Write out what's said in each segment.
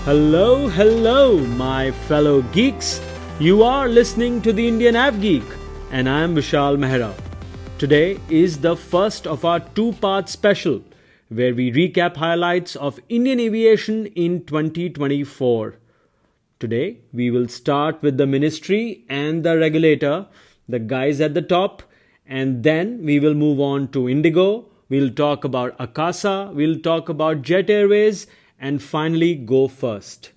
Hello, hello, my fellow geeks. You are listening to the Indian AvGeek, and I am Vishal Mehra. Today is the first of our two-part special, where we recap highlights of Indian aviation in 2024. Today, we will start with the ministry and the regulator, the guys at the top, and then we will move on to IndiGo. We'll talk about Akasa, we'll talk about Jet Airways, and finally go first.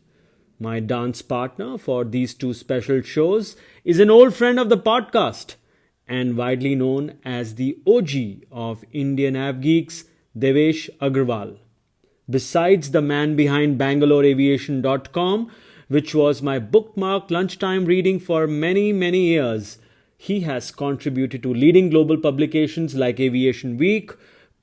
My dance partner for these two special shows is an old friend of the podcast and widely known as the OG of Indian AvGeeks, Devesh Agarwal. Besides the man behind BangalorAviation.com, which was my bookmark lunchtime reading for many, many years, he has contributed to leading global publications like Aviation Week,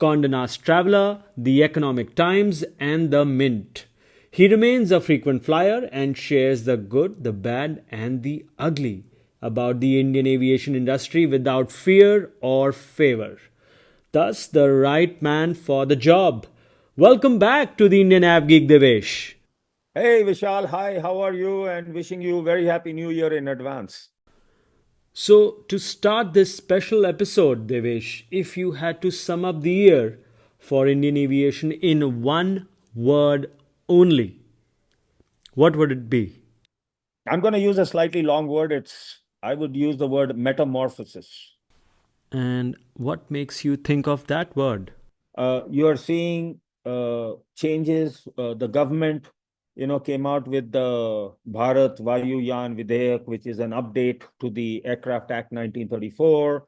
Condé Nast Traveler, The Economic Times, and The Mint. He remains a frequent flyer and shares the good, the bad, and the ugly about the Indian aviation industry without fear or favor. Thus, the right man for the job. Welcome back to the Indian AvGeek, Devesh. Hey Vishal, hi, how are you? And wishing you very happy new year in advance. So, to start this special episode, Devesh, if you had to sum up the year for Indian aviation in one word only, what would it be? I'm going to use a slightly long word. I would use the word metamorphosis. And what makes you think of that word? You are seeing changes. The government, came out with the Bharat Vayuyan Videyak, which is an update to the Aircraft Act 1934.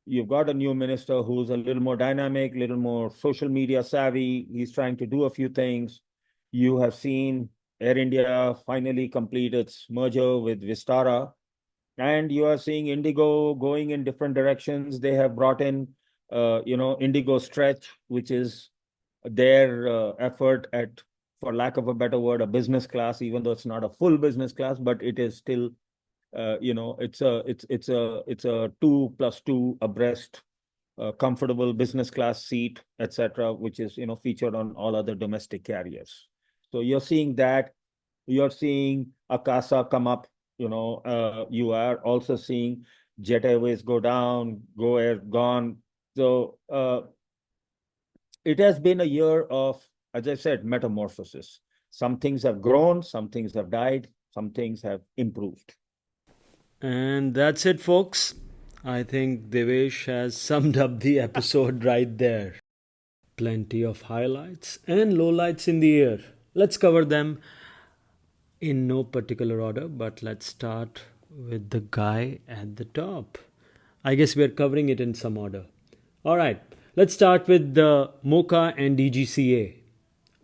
You've got a new minister who's a little more dynamic, a little more social media savvy. He's trying to do a few things. You have seen Air India finally complete its merger with Vistara, and you are seeing IndiGo going in different directions. They have brought in, IndiGo Stretch, which is their effort at, for lack of a better word, a business class, even though it's not a full business class, but it is still it's a 2+2 abreast comfortable business class seat, etc., which is featured on all other domestic carriers. So you're seeing that. You're seeing Akasa come up. You are also seeing Jet Airways go down, Go Air gone. So it has been a year of, as I said, metamorphosis. Some things have grown, some things have died, some things have improved. And that's it, folks. I think Devesh has summed up the episode right there. Plenty of highlights and lowlights in the year. Let's cover them in no particular order, but let's start with the guy at the top. I guess we're covering it in some order. All right, let's start with the MOCA and DGCA.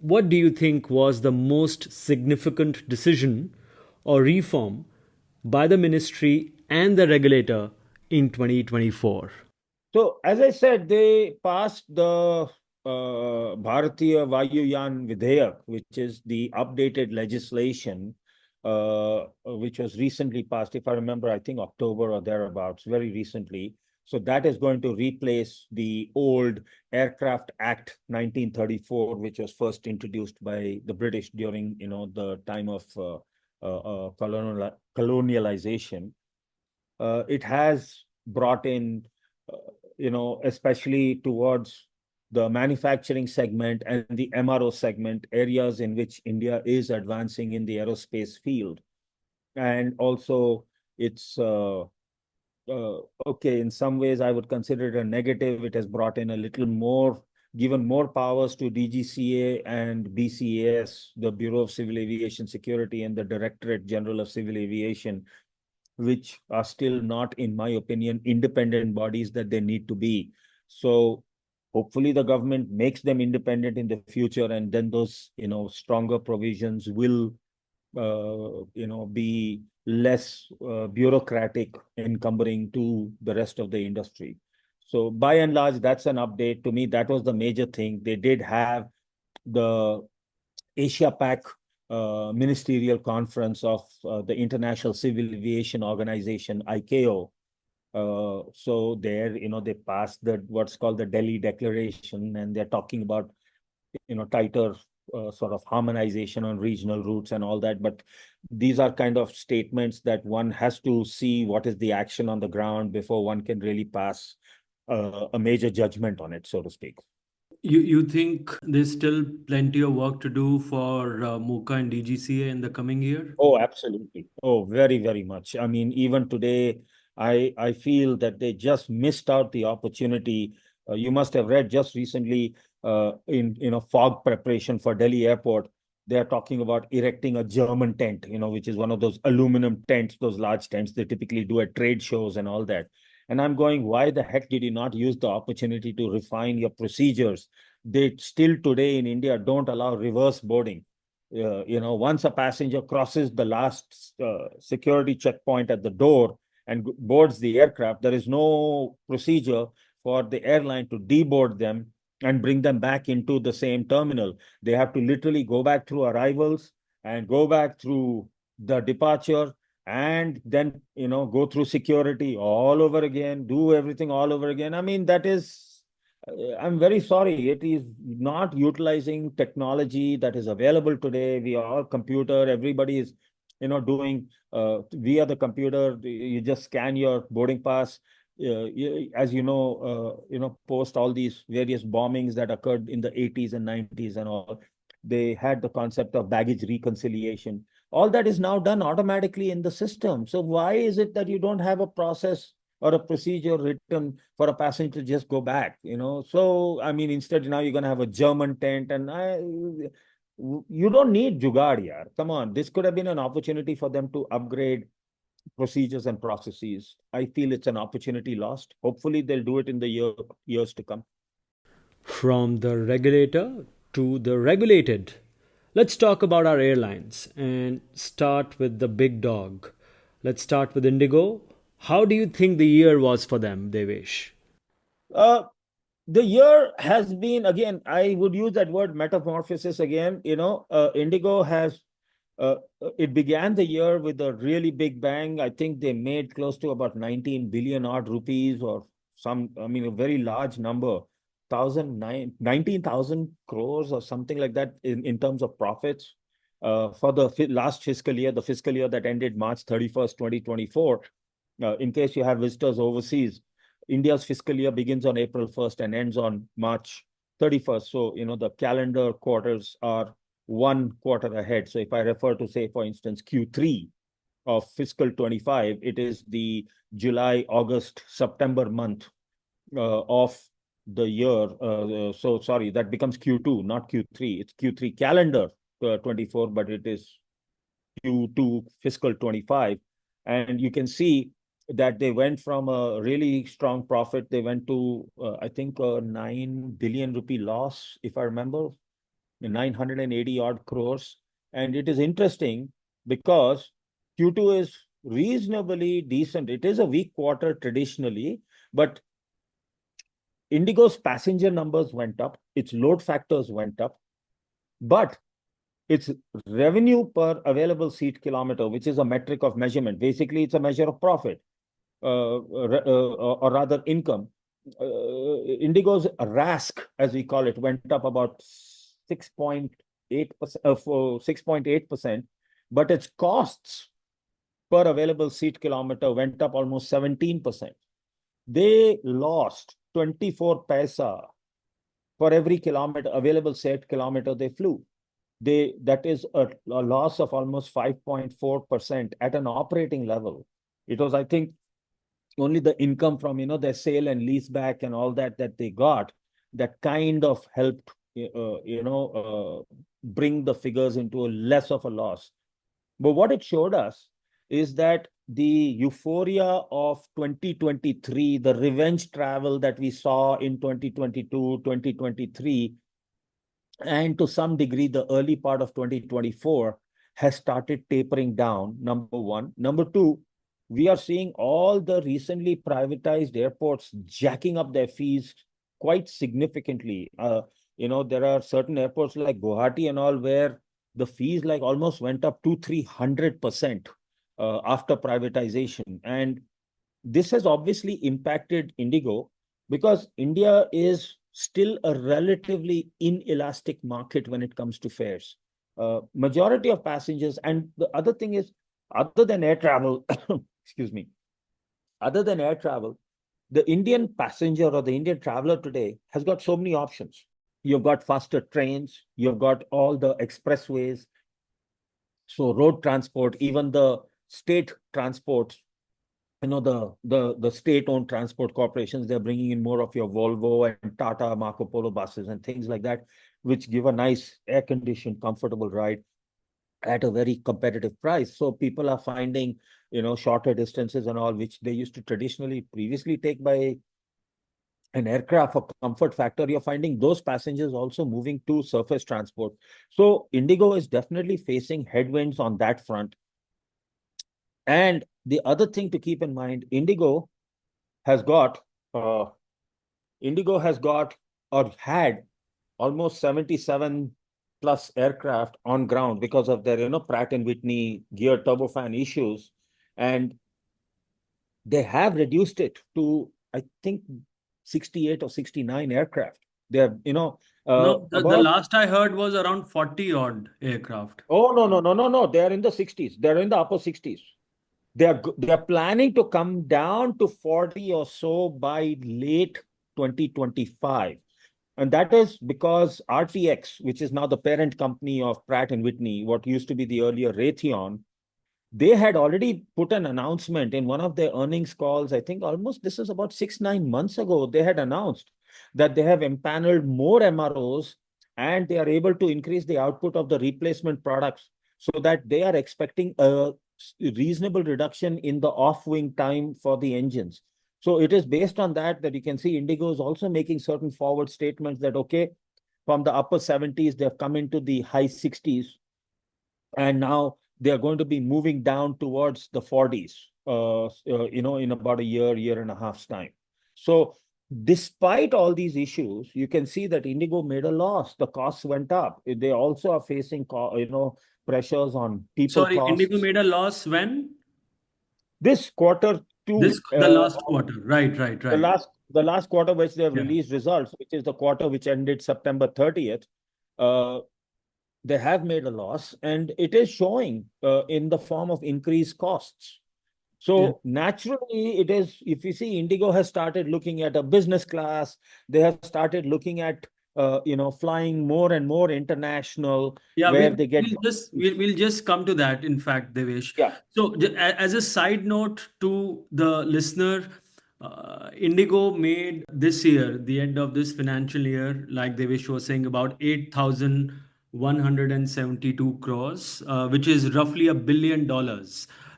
What do you think was the most significant decision or reform by the ministry and the regulator in 2024? So, as I said, they passed the Bharatiya Vayuyan Videyak, which is the updated legislation, which was recently passed, if I remember, I think October or thereabouts, very recently. So that is going to replace the old Aircraft Act 1934, which was first introduced by the British during, the time of colonialization. It has brought in, especially towards the manufacturing segment and the MRO segment, areas in which India is advancing in the aerospace field. And also, it's okay, in some ways, I would consider it a negative. It has brought in a little more, given more powers to DGCA and BCAS, the Bureau of Civil Aviation Security, and the Directorate General of Civil Aviation, which are still not, in my opinion, independent bodies that they need to be. So hopefully the government makes them independent in the future, and then those, stronger provisions will, be less bureaucratic, encumbering to the rest of the industry. So by and large, that's an update. To me, that was the major thing. They did have the Asia Pac ministerial conference of the International Civil Aviation Organization, ICAO. So there, they passed what's called the Delhi Declaration, and they're talking about, tighter sort of harmonization on regional routes and all that. But these are kind of statements that one has to see what is the action on the ground before one can really pass a major judgment on it, so to speak. You think there's still plenty of work to do for MoCA and DGCA in the coming year? Oh, absolutely. Oh, very, very much. I mean, even today, I feel that they just missed out the opportunity. You must have read just recently in fog preparation for Delhi airport. They are talking about erecting a German tent, which is one of those aluminum tents, those large tents they typically do at trade shows and all that. And I'm going, why the heck did you not use the opportunity to refine your procedures? They still today in India don't allow reverse boarding. Once a passenger crosses the last security checkpoint at the door and boards the aircraft, there is no procedure for the airline to deboard them and bring them back into the same terminal. They have to literally go back through arrivals and go back through the departure and then go through security all over again, do everything all over again. I mean, that is I'm very sorry. It is not utilizing technology that is available today. We are all computer. Everybody is, doing via the computer. You just scan your boarding pass. As post all these various bombings that occurred in the 80s and 90s and all, they had the concept of baggage reconciliation. All that is now done automatically in the system. So why is it that you don't have a process or a procedure written for a passenger to just go back, So, I mean, instead now you're going to have a German tent you don't need Jugaad, yaar. Come on, this could have been an opportunity for them to upgrade procedures and processes. I feel it's an opportunity lost. Hopefully they'll do it in the years to come. From the regulator to the regulated. Let's talk about our airlines and start with the big dog. Let's start with Indigo. How do you think the year was for them, Devesh? Uh, the year has been, again, I would use that word metamorphosis again. Indigo has it began the year with a really big bang. I think they made close to about 19 billion odd rupees or a very large number, 19,000 crores or something like that in terms of profits for the last fiscal year, the fiscal year that ended March 31st, 2024. In case you have visitors overseas, India's fiscal year begins on April 1st and ends on March 31st. So, the calendar quarters are one quarter ahead. So if I refer to, say, for instance, Q3 of fiscal 25, it is the July, August, September month of the year. So sorry, that becomes Q2, not Q3. It's Q3 calendar 24, but it is Q2 fiscal 25. And you can see that they went from a really strong profit. They went to, I think, a 9 billion rupee loss, if I remember, 980 odd crores. And it is interesting because Q2 is reasonably decent. It is a weak quarter traditionally, but Indigo's passenger numbers went up, its load factors went up, but its revenue per available seat kilometer, which is a metric of measurement, basically it's a measure of profit, or rather income. Indigo's RASK, as we call it, went up about 6.8%, 6.8%, but its costs per available seat kilometer went up almost 17%. They lost 24 paisa for every kilometer, available seat kilometer they flew. That is a loss of almost 5.4% at an operating level. It was, I think, only the income from their sale and lease back and all that they got that kind of helped bring the figures into a less of a loss. But what it showed us is that the euphoria of 2023, the revenge travel that we saw in 2022, 2023, and to some degree the early part of 2024 has started tapering down, number one. Number two, we are seeing all the recently privatized airports jacking up their fees quite significantly. There are certain airports like Guwahati and all where the fees like almost went up 200-300% after privatization. And this has obviously impacted Indigo because India is still a relatively inelastic market when it comes to fares. Majority of passengers, and the other thing is, other than air travel, excuse me, other than air travel, the Indian passenger or the Indian traveler today has got so many options. You've got faster trains, you've got all the expressways, so road transport, even the state transport, the state-owned transport corporations, they're bringing in more of your Volvo and Tata Marco Polo buses and things like that, which give a nice air-conditioned, comfortable ride at a very competitive price. So people are finding, shorter distances and all, which they used to traditionally previously take by an aircraft for comfort factor. You're finding those passengers also moving to surface transport. So IndiGo is definitely facing headwinds on that front. And the other thing to keep in mind, has got uh, IndiGo has got or had almost 77 plus aircraft on ground because of their, Pratt and Whitney geared turbofan issues. And they have reduced it to, I think, 68 or 69 aircraft. They're, No, the about, last I heard was around 40 odd aircraft. oh, no, no, no, no, no. They're in the 60s. They're in the upper 60s. They're planning to come down to 40 or so by late 2025. And that is because RTX, which is now the parent company of Pratt and Whitney, what used to be the earlier Raytheon, they had already put an announcement in one of their earnings calls. I think almost this is about 6-9 months ago. They had announced that they have empaneled more MROs and they are able to increase the output of the replacement products so that they are expecting a reasonable reduction in the off-wing time for the engines. So it is based on that you can see IndiGo is also making certain forward statements that, okay, from the upper 70s, they've come into the high 60s. And now they're going to be moving down towards the 40s, in about a year and a half's time. So despite all these issues, you can see that IndiGo made a loss. The costs went up. They also are facing, pressures on people Sorry, IndiGo costs. made a loss when? This quarter two, The last quarter. Right, right, the right. last quarter which they have Yeah. released results, which is the quarter which ended September 30th, they have made a loss, and it is showing in the form of increased costs. Yeah. So naturally, it is, if you see, IndiGo has started looking at a business class. They have started looking at, flying more and more international, Yeah, where they get. we'll just come to that, in fact, Devesh. Yeah, So, as a side note to the listener, Indigo made this year, the end of this financial year, like Devesh was saying, about 8,172 crores, which is roughly $1 billion.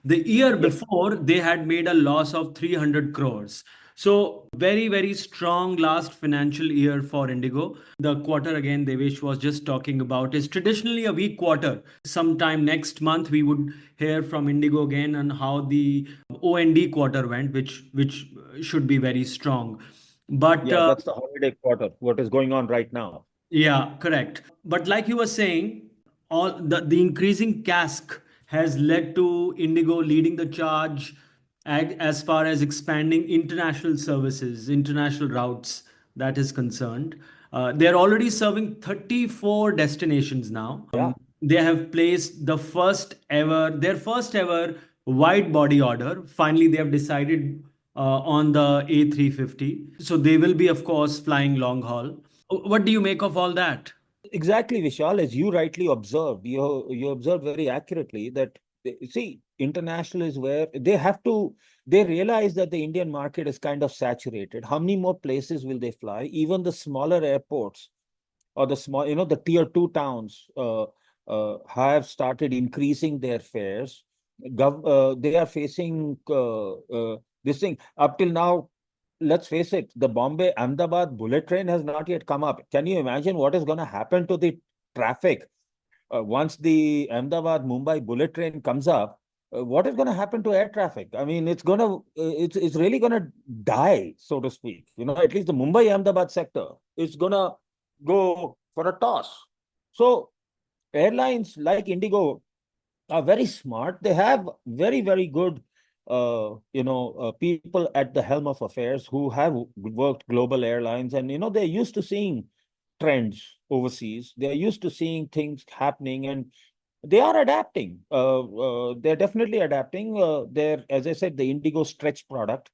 The year yes. before, they had made a loss of 300 crores. So very, very strong last financial year for Indigo. The quarter, again, Devesh was just talking about, is traditionally a weak quarter. Sometime next month we would hear from Indigo again on how the O&D quarter went, which should be very strong. But Yeah, that's the holiday quarter, what is going on right now. yeah, correct. But like you were saying, all the increasing cask has led to Indigo leading the charge as far as expanding international services, international routes that is concerned. They're already serving 34 destinations now. Yeah. They have placed their first ever wide body order. Finally, they have decided on the A350. So they will be, of course, flying long haul. What do you make of all that? Exactly, Vishal, as you rightly observed, you observed very accurately that, see, international is where they realize that the Indian market is kind of saturated. How many more places will they fly? Even the smaller airports or the small, the tier two towns have started increasing their fares. They are facing this thing. Up till now, let's face it, the Bombay Ahmedabad bullet train has not yet come up. Can you imagine what is going to happen to the traffic once the Ahmedabad Mumbai bullet train comes up? What is going to happen to air traffic? I mean, it's really going to die, so to speak. At least the Mumbai Ahmedabad sector is going to go for a toss. So airlines like IndiGo are very smart. They have very, very good people at the helm of affairs who have worked global airlines, and they're used to seeing trends overseas. They're used to seeing things happening, and they are adapting. They're definitely adapting. As I said, the IndiGo stretch product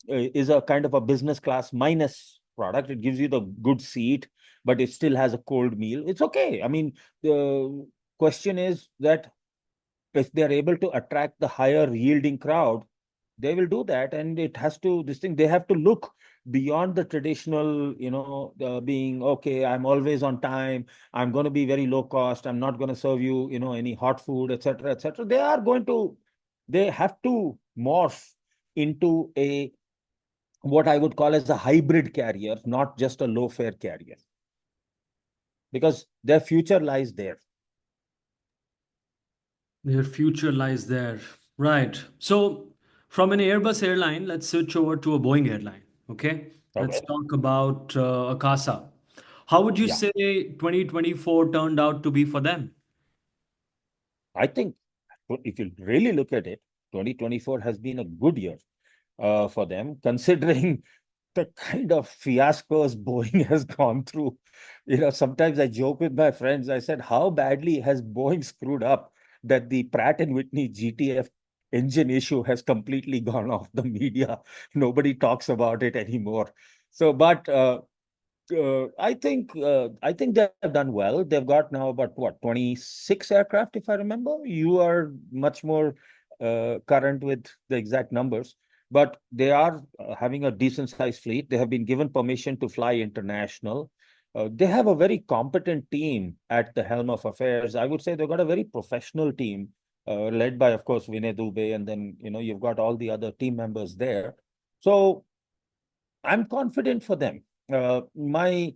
is a kind of a business class minus product. It gives you the good seat, but it still has a cold meal. It's okay. I mean, the question is that if they're able to attract the higher yielding crowd, they will do that. And it has to, this thing, they have to look beyond the traditional, being, okay, I'm always on time, I'm going to be very low cost, I'm not going to serve you, any hot food, etc., etc. They have to morph into a what I would call as a hybrid carrier, not just a low fare carrier, because their future lies there. Their future lies there. Right. So, from an Airbus airline, let's switch over to a Boeing airline. Okay. Let's Okay. talk about Akasa. How would you Yeah. say 2024 turned out to be for them? I think if you really look at it, 2024 has been a good year for them, considering the kind of fiascos Boeing has gone through. Sometimes I joke with my friends. I said, how badly has Boeing screwed up that the Pratt and Whitney GTF engine issue has completely gone off the media? Nobody talks about it anymore. So, but I think they have done well. They've got now about what, 26 aircraft, if I remember. You are much more current with the exact numbers, but they are having a decent sized fleet. They have been given permission to fly international. They have a very competent team at the helm of affairs. I would say they've got a very professional team, led by, of course, Vinay Dubey, and then you've got all the other team members there. So I'm confident for them. My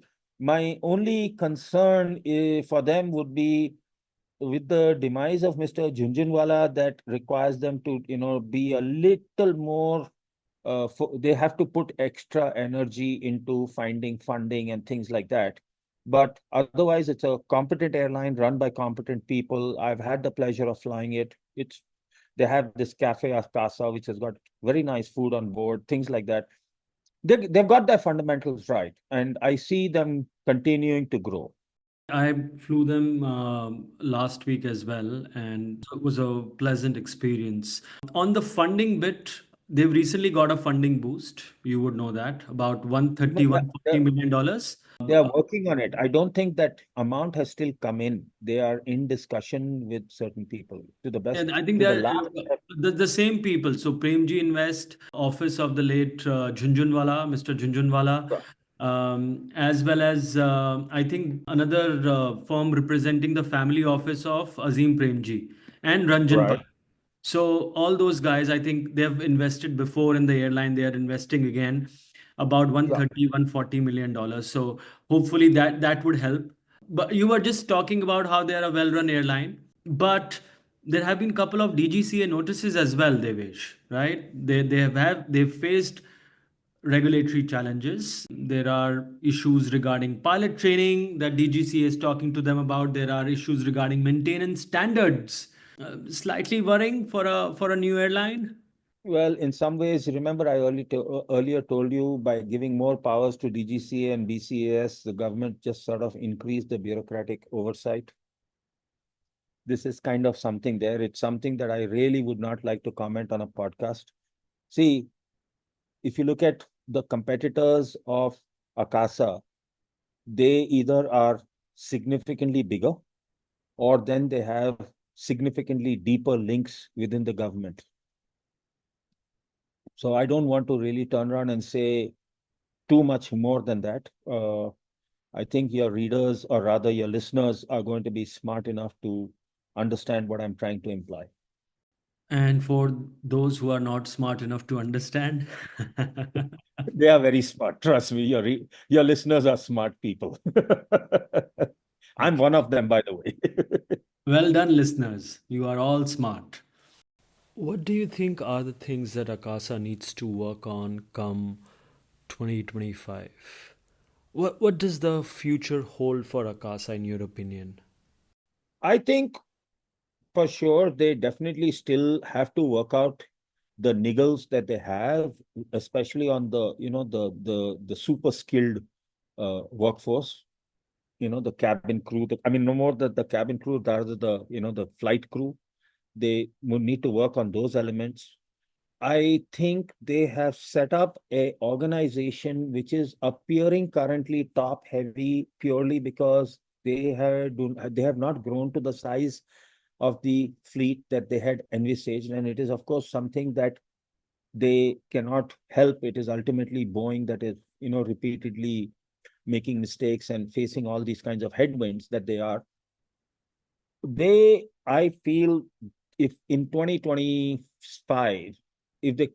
only concern for them would be with the demise of Mr. Jhunjhunwala, that requires them to be a little more. They have to put extra energy into finding funding and things like that. But otherwise, it's a competent airline run by competent people. I've had the pleasure of flying it. They have this cafe Akasa, which has got very nice food on board, things like that. They've got their fundamentals right, and I see them continuing to grow. I flew them last week as well, and it was a pleasant experience. On the funding bit, they've recently got a funding boost. You would know that, about No, 130, $140 million. they are working on it. I don't think that amount has still come in. They are in discussion with certain people. And I think To they the are last. the same people. So Premji Invest, office of the late Jhunjhunwala, Mr. Jhunjhunwala, as well as I think another firm representing the family office of Azim Premji and Ranjan Pai. Right. So all those guys, I think they have invested before in the airline. They are investing again about Yeah. 130, $140 million. So hopefully that would help. But you were just talking about how they are a well-run airline, but there have been a couple of DGCA notices as well, Devesh, right? They've faced regulatory challenges. There are issues regarding pilot training that DGCA is talking to them about. There are issues regarding maintenance standards. Slightly worrying for a new airline. Well, in some ways, remember I earlier told you, by giving more powers to DGCA and BCAS, the government just sort of increased the bureaucratic oversight. This is kind of something there. It's something that I really would not like to comment on a podcast. See, if you look at the competitors of Akasa, they either are significantly bigger, or then they have significantly deeper links within the government. So I don't want to really turn around and say too much more than that. I think your readers, or rather your listeners, are going to be smart enough to understand what I'm trying to imply. And for those who are not smart enough to understand, They are very smart. Trust me, your listeners are smart people. I'm one of them, by the way. well done, listeners. You are all smart. What do you think are the things that Akasa needs to work on come 2025? What does the future hold for Akasa in your opinion? I think for sure they definitely still have to work out the niggles that they have, especially on the, the super skilled workforce, the cabin crew. I mean, no more the cabin crew, rather the, the flight crew. They would need to work on those elements. I think they have set up a organization which is appearing currently top heavy purely because they have not grown to the size of the fleet that they had envisaged, and it is of course something that they cannot help. It is ultimately Boeing that is, repeatedly making mistakes and facing all these kinds of headwinds that they are. I feel, if in 2025, if they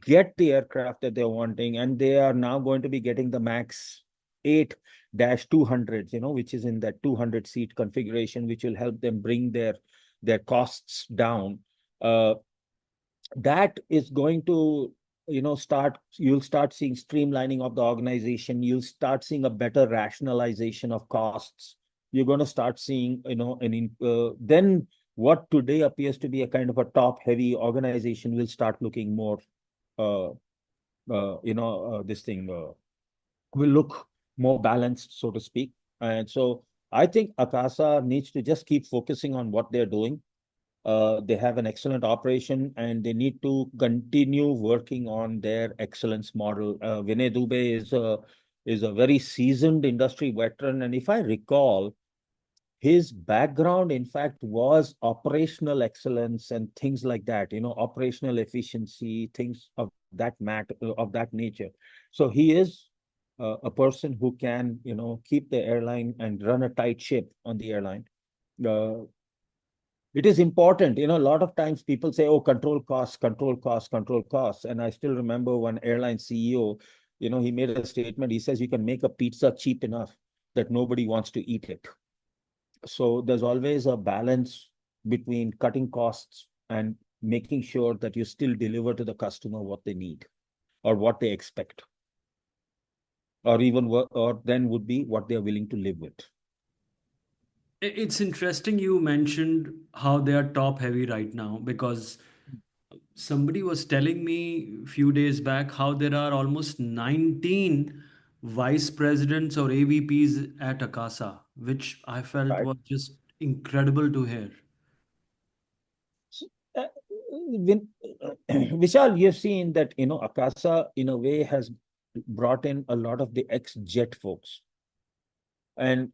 get the aircraft that they're wanting, and they are now going to be getting the max 8-200s, which is in that 200 seat configuration, which will help them bring their costs down. That is going to, you'll start seeing streamlining of the organization. You'll start seeing a better rationalization of costs. You're going to start seeing, then what today appears to be a kind of a top heavy organization will start looking more, this thing will look more balanced, so to speak. And so I think Akasa needs to just keep focusing on what they're doing. They have an excellent operation, and they need to continue working on their excellence model. Vinay Dubey is a very seasoned industry veteran, and if I recall, his background, in fact, was operational excellence and things like that. Operational efficiency, things of that nature. So he is a person who can, keep the airline and run a tight ship on the airline. Uh, it is important. A lot of times people say, oh, control costs, control costs, control costs. And I still remember one airline CEO, he made a statement. He says, you can make a pizza cheap enough that nobody wants to eat it. So there's always a balance between cutting costs and making sure that you still deliver to the customer what they need or what they expect, or even or then would be what they're willing to live with. It's interesting you mentioned how they are top heavy right now, because somebody was telling me a few days back how there are almost 19 vice presidents or AVPs at Akasa, which I felt Right. was just incredible to hear. So, Vishal, you've seen that, Akasa in a way has brought in a lot of the ex-jet folks. And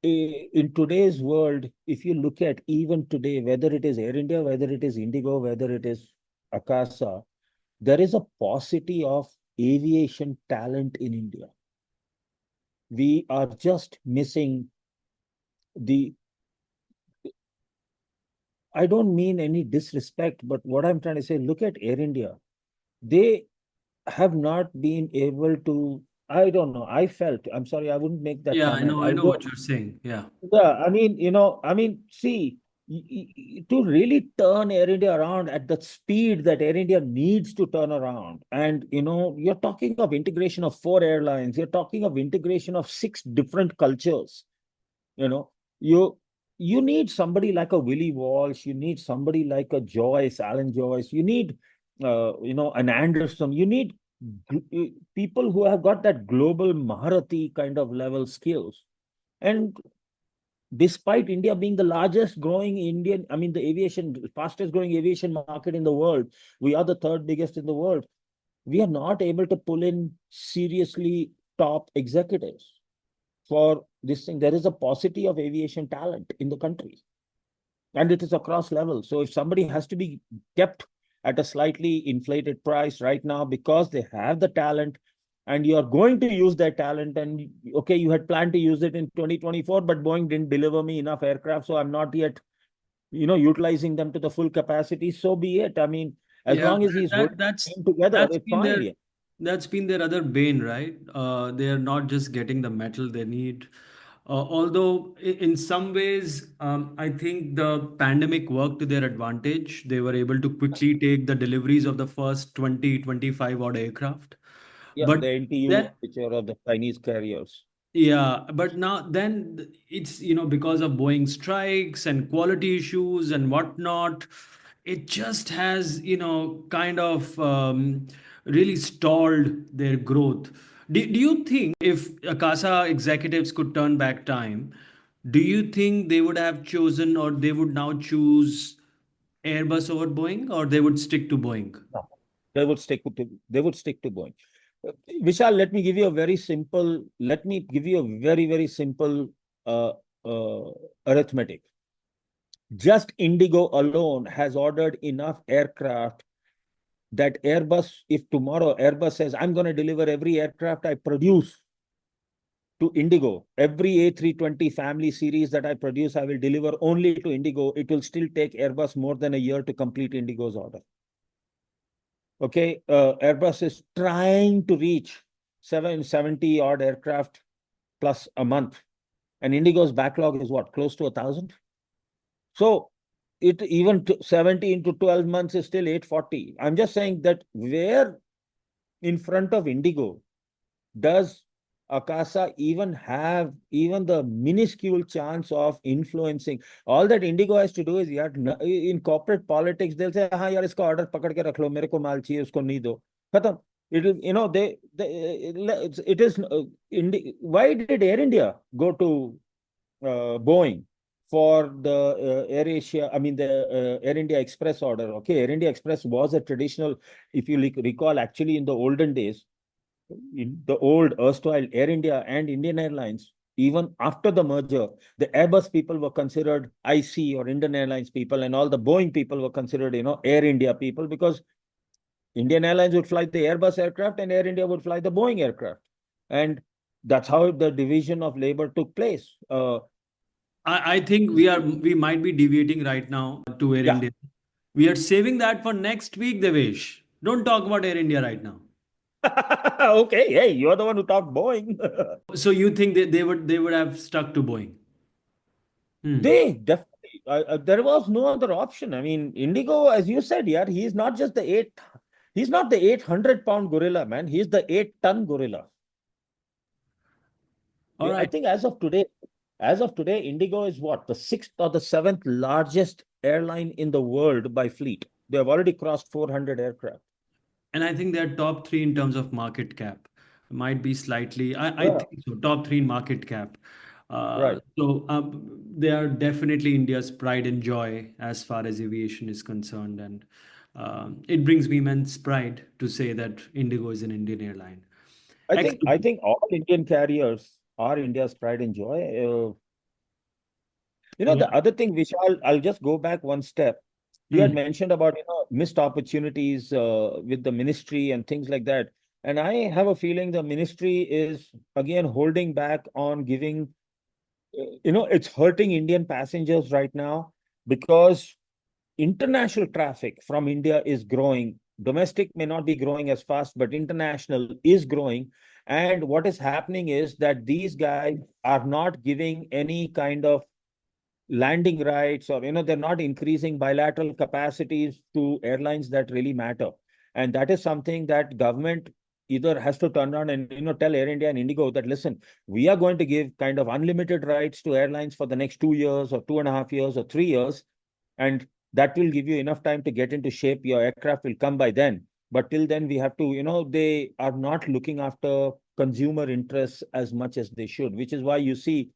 in today's world, if you look at even today, whether it is Air India, whether it is IndiGo, whether it is Akasa, there is a paucity of aviation talent in India. We are just missing the, I don't mean any disrespect, but what I'm trying to say, look at Air India. They have not been able to, I don't know, I felt, I'm sorry, I wouldn't make that Yeah, comment. I I'll know go. what you're saying. Yeah. Yeah, see, to really turn Air India around at the speed that Air India needs to turn around, and you're talking of integration of 4 airlines, you're talking of integration of 6 different cultures. You know, you you need somebody like a Willie Walsh, you need somebody like a Alan Joyce, you need an Anderson, you need people who have got that global Maharati kind of level skills. And despite India being the largest growing the fastest growing aviation market in the world, we are the third biggest in the world. We are not able to pull in seriously top executives for this thing. There is a paucity of aviation talent in the country, and it is across levels. So if somebody has to be kept at a slightly inflated price right now because they have the talent, and you are going to use that talent, and okay, you had planned to use it in 2024, but Boeing didn't deliver me enough aircraft, so I'm not yet utilizing them to the full capacity. So be it. I mean, as Yeah, long as he's holding that's them together, that's it's been fine. their Yeah. that's been their other bane, right? They are not just getting the metal they need. Although in some ways, I think the pandemic worked to their advantage. They were able to quickly take the deliveries of the first 20-25 odd aircraft. Yeah, But the NTU, then which are of the Chinese carriers. yeah, but now it's because of Boeing strikes and quality issues and whatnot, it just has, kind of really stalled their growth. Do you think if Akasa executives could turn back time, do you think they would have chosen or they would now choose Airbus over Boeing, or they would stick to Boeing? No, they would stick to Boeing. Vishal, let me give you a very simple, let me give you a very, very simple uh, arithmetic. Just Indigo alone has ordered enough aircraft that Airbus, if tomorrow Airbus says, I'm going to deliver every aircraft I produce to Indigo, every A320 family series that I produce, I will deliver only to Indigo. It will still take Airbus more than a year to complete Indigo's order. Okay, Airbus is trying to reach 770 odd aircraft plus a month. And Indigo's backlog is what, close to 1,000? So it even 70 into 12 months is still 840. I'm just saying that where in front of Indigo does Akasa even have even the minuscule chance of influencing? All that Indigo has to do is, yaar, in corporate politics, they'll say, हाँ यार इसका order पकड़ के रख लो, मेरे को माल चाहिए, उसको नहीं दो, खत्म. It'll, it is, why did Air India go to Boeing for the Air Asia, I mean, the Air India Express order? Okay, Air India Express was a traditional, if you recall, actually in the olden days, in the old erstwhile Air India and Indian Airlines, even after the merger, the Airbus people were considered IC or Indian Airlines people, and all the Boeing people were considered, Air India people, because Indian Airlines would fly the Airbus aircraft and Air India would fly the Boeing aircraft. And that's how the division of labor took place. I think we might be deviating right now to Air Yeah. India. We are saving that for next week, Devesh. Don't talk about Air India right now. Okay. Hey, you're the one who talked Boeing. So you think they would have stuck to Boeing? Hmm. They definitely, there was no other option. I mean, Indigo, as you said, yeah, he's not the 800-pound gorilla, man. He's the 8-ton gorilla. All I right. think as of today, Indigo is what, the sixth or the seventh largest airline in the world by fleet. They have already crossed 400 aircraft. And I think they're top three in terms of market cap. Might be slightly, I Yeah, think so, top three in market cap. right. They are definitely India's pride and joy as far as aviation is concerned. And it brings me immense pride to say that Indigo is an Indian airline. I Excellent. think all Indian carriers are India's pride and joy. Yeah. The other thing, Vishal, I'll just go back one step. You had Hmm. mentioned about, missed opportunities with the ministry and things like that. And I have a feeling the ministry is again holding back on giving, it's hurting Indian passengers right now because international traffic from India is growing. Domestic may not be growing as fast, but international is growing. And what is happening is that these guys are not giving any kind of landing rights, or they're not increasing bilateral capacities to airlines that really matter. And that is something that government either has to turn around and tell Air India and Indigo that, listen, we are going to give kind of unlimited rights to airlines for the next 2 years or 2.5 years or 3 years, and that will give you enough time to get into shape. Your aircraft will come by then, but till then we have to, they are not looking after consumer interests as much as they should, which is why you see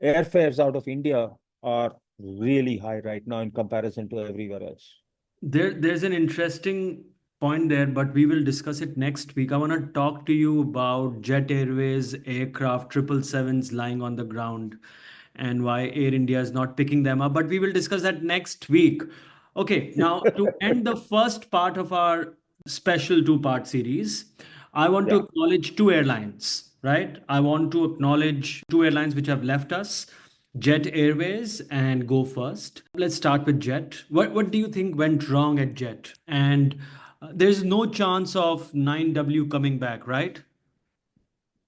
airfares out of India are really high right now in comparison to everywhere else. There's an interesting point there, but we will discuss it next week. I want to talk to you about Jet Airways aircraft 777s lying on the ground and why Air India is not picking them up. But we will discuss that next week. Okay, now to end the first part of our special two-part series, I want to Yeah. acknowledge two airlines, right? I want to acknowledge two airlines which have left us, Jet Airways and Go First. Let's start with Jet. What do you think went wrong at Jet? And there's no chance of 9W coming back, right?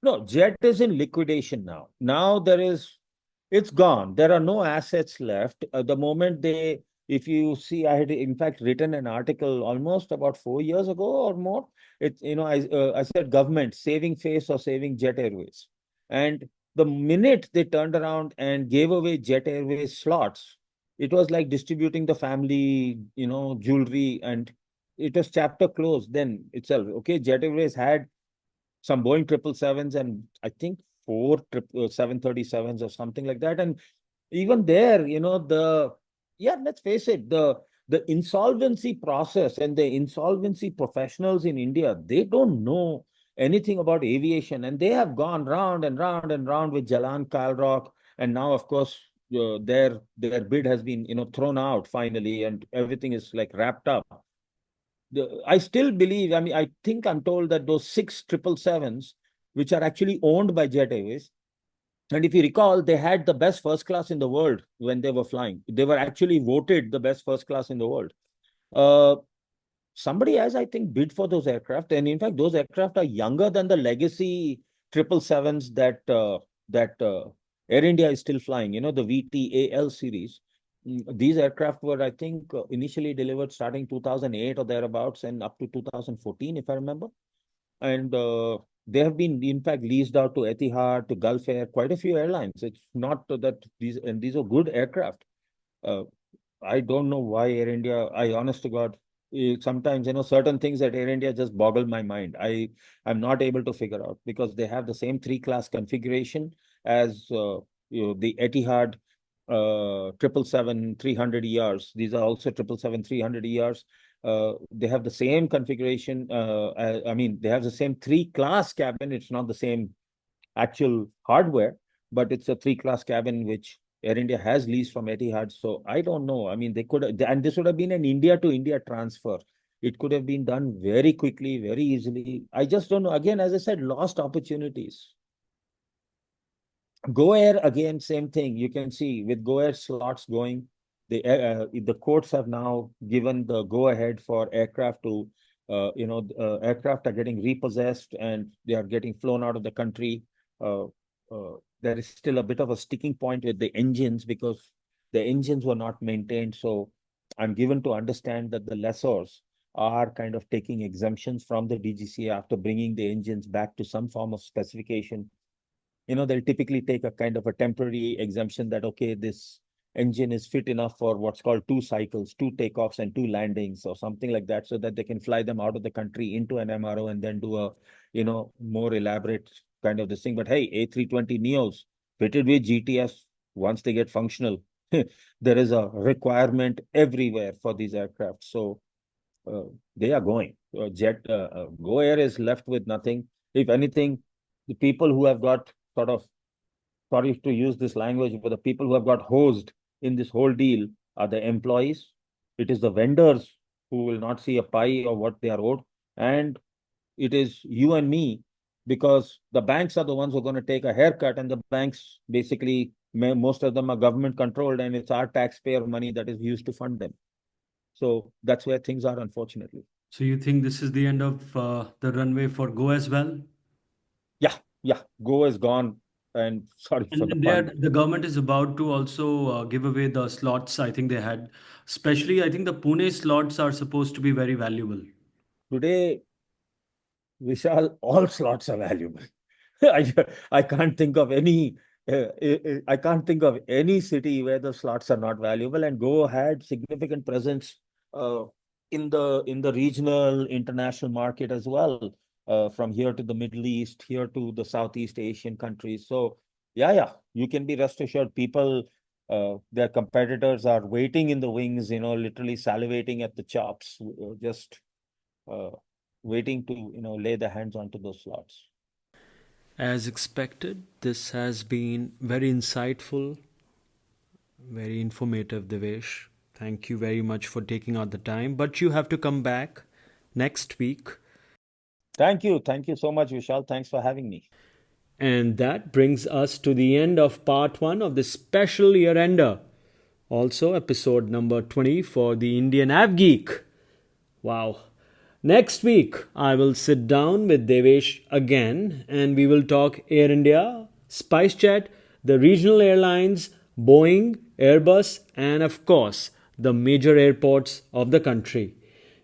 No, Jet is in liquidation now. Now it's gone. There are no assets left. The moment if you see, I had in fact written an article almost about 4 years ago or more. I said government saving face or saving Jet Airways. And the minute they turned around and gave away Jet Airways slots, it was like distributing the family, jewelry, and it was chapter closed then itself. Okay, Jet Airways had some Boeing 777s and I think 737s or something like that. And even there, let's face it, the insolvency process and the insolvency professionals in India, they don't know anything about aviation, and they have gone round and round and round with Jalan Kalrock, and now, of course, their bid has been thrown out finally, and everything is like wrapped up. I still believe, I mean, I think I'm told that those 777s, which are actually owned by Jet Airways, and if you recall, they had the best first class in the world when they were flying. They were actually voted the best first class in the world. Uh, Somebody has, I think, bid for those aircraft, and in fact, those aircraft are younger than the legacy 777s that Air India is still flying. The VTAL series. These aircraft were, I think, initially delivered starting 2008 or thereabouts, and up to 2014, if I remember. And they have been, in fact, leased out to Etihad, to Gulf Air, quite a few airlines. It's not that these are good aircraft. Uh, I don't know why Air India, I honest to God, sometimes, certain things at Air India just boggle my mind. I'm not able to figure out, because they have the same three-class configuration as the Etihad 777-300ERs. These are also 777-300ERs. They have the same configuration. I mean, they have the same three-class cabin. It's not the same actual hardware, but it's a three-class cabin which Air India has leased from Etihad. So I don't know. I mean, they could, and this would have been an India to India transfer. It could have been done very quickly, very easily. I just don't know. Again, as I said, lost opportunities. Go Air, again, same thing. You can see with Go Air slots going, the courts have now given the go ahead for aircraft to, aircraft are getting repossessed and they are getting flown out of the country. Uh, there is still a bit of a sticking point with the engines, because the engines were not maintained. So I'm given to understand that the lessors are kind of taking exemptions from the DGCA after bringing the engines back to some form of specification. They'll typically take a kind of a temporary exemption that, okay, this engine is fit enough for what's called 2 cycles, 2 takeoffs and 2 landings or something like that, so that they can fly them out of the country into an MRO and then do a, more elaborate kind of this thing. But hey, A320neos fitted with GTS, once they get functional, there is a requirement everywhere for these aircraft. So they are going. Go Air is left with nothing. If anything, the people who have got sort of, sorry to use this language, but the people who have got hosed in this whole deal are the employees. It is the vendors who will not see a pie of what they are owed. And it is you and me, because the banks are the ones who are going to take a haircut, and the banks basically, most of them are government controlled, and it's our taxpayer money that is used to fund them. So that's where things are, unfortunately. So you think this is the end of the runway for Go as well? Yeah, yeah, Go is gone. And sorry for the And pun. the government is about to also give away the slots. I think they had, especially I think the Pune slots are supposed to be very valuable. Today, Vishal, all slots are valuable. I, I can't think of any. I can't think of any city where the slots are not valuable. And Go had significant presence uh, in the regional international market as well. From here to the Middle East, here to the Southeast Asian countries. So yeah, you can be rest assured. People, their competitors are waiting in the wings. Literally salivating at the chops, just uh, waiting to lay their hands onto those slots. As expected, this has been very insightful, very informative, Devesh. Thank you very much for taking out the time. But you have to come back next week. Thank you so much, Vishal. Thanks for having me. And that brings us to the end of part one of this special year ender. Also, episode number 20 for the Indian AvGeek. Wow. Next week, I will sit down with Devesh again and we will talk Air India, SpiceJet, the regional airlines, Boeing, Airbus, and of course, the major airports of the country.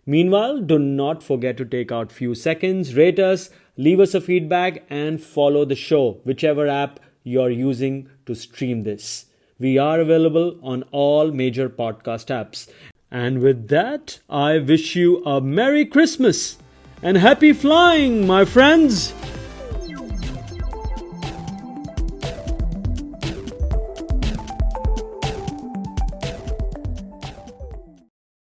Meanwhile, do not forget to take out few seconds, rate us, leave us a feedback, and follow the show, whichever app you're using to stream this. We are available on all major podcast apps. And with that, I wish you a Merry Christmas and happy flying, my friends!